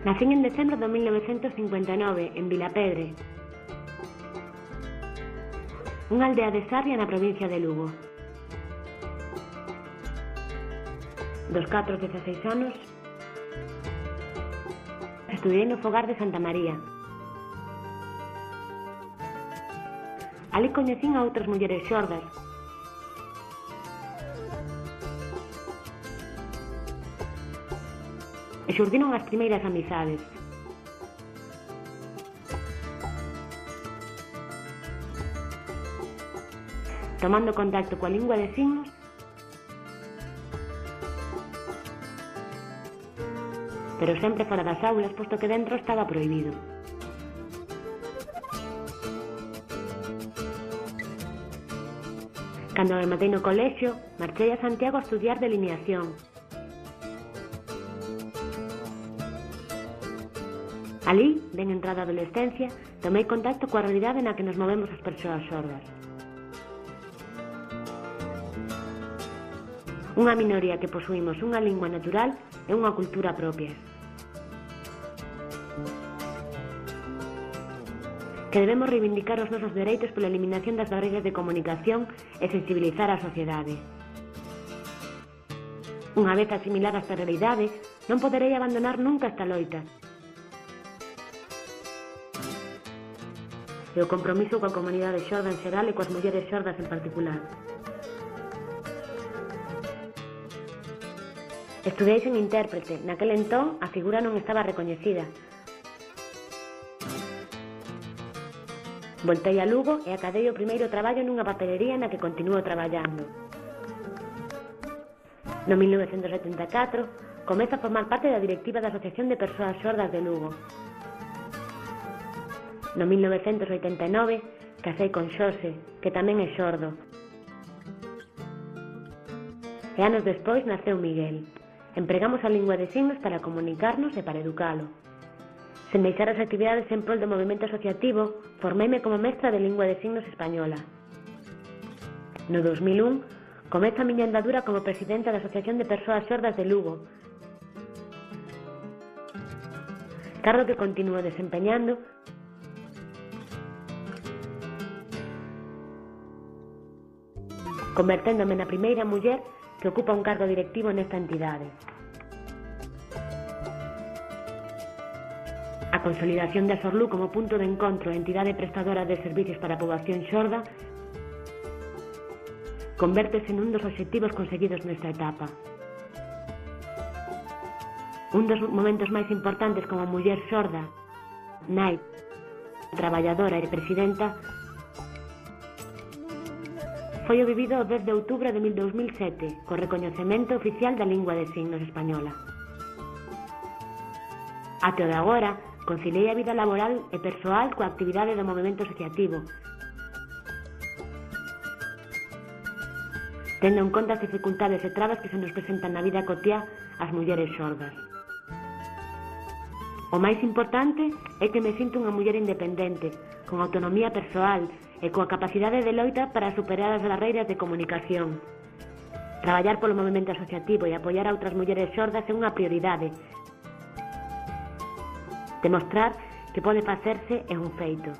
Nacín en decembro de 1959 en Vilapedre, unha aldea de Sarria na provincia de Lugo. Dos 4 aos 16 anos estudiei no fogar de Santa María. Ali coñecín a outras mulleres xordas. E xurdiron as primeiras amizades. Tomando contacto coa lingua de signos, pero sempre fora das aulas, posto que dentro estaba prohibido. Cando me matei no colexio, marchei a Santiago a estudiar delineación. Alí, ben entrada a adolescencia, tomei contacto coa realidade na que nos movemos as persoas xordas. Unha minoría que posuímos unha lingua natural e unha cultura propia. Que debemos reivindicar os nosos dereitos pola eliminación das barreiras de comunicación e sensibilizar a sociedade. Unha vez asimilada esta realidade, non poderei abandonar nunca esta loita. E o compromiso coa comunidade xorda en xeral e coas mulleres xordas en particular. Estudei sen intérprete, naquel entón a figura non estaba recoñecida. Voltei a Lugo e acadei o primeiro traballo nunha papelería na que continuo traballando. No 1974, comezo a formar parte da directiva da Asociación de Persoas Xordas de Lugo. No 1989, casei con Xose, que tamén é xordo. E anos despois naceu Miguel. Empregamos a lingua de signos para comunicarnos e para educalo. Sen deixar as actividades en prol do movimento asociativo, formeime como mestra de lingua de signos española. No 2001, comezo a miña andadura como presidenta da Asociación de Persoas Xordas de Lugo, cargo que continuo desempeñando converténdome na primeira muller que ocupa un cargo directivo nesta entidade. A consolidación de Asorlú como punto de encontro e entidade prestadora de servicios para a poboación xorda convértese nun dos obxectivos conseguidos nesta etapa. Un dos momentos máis importantes como muller xorda, nai, traballadora e presidenta foi o vivido o 10 de outubro de 2007 co recoñecemento oficial da lingua de signos española. Até o de agora, conciliei a vida laboral e persoal coa actividade do movimento asociativo, tendo en conta as dificultades e trabas que se nos presentan na vida cotiá ás mulleres xordas. O máis importante é que me sinto unha muller independente, con autonomía persoal e coa capacidade de loita para superar as barreiras de comunicación. Traballar polo movimento asociativo e apoiar a outras mulleres xordas é unha prioridade. Demostrar que pode facerse é un feito.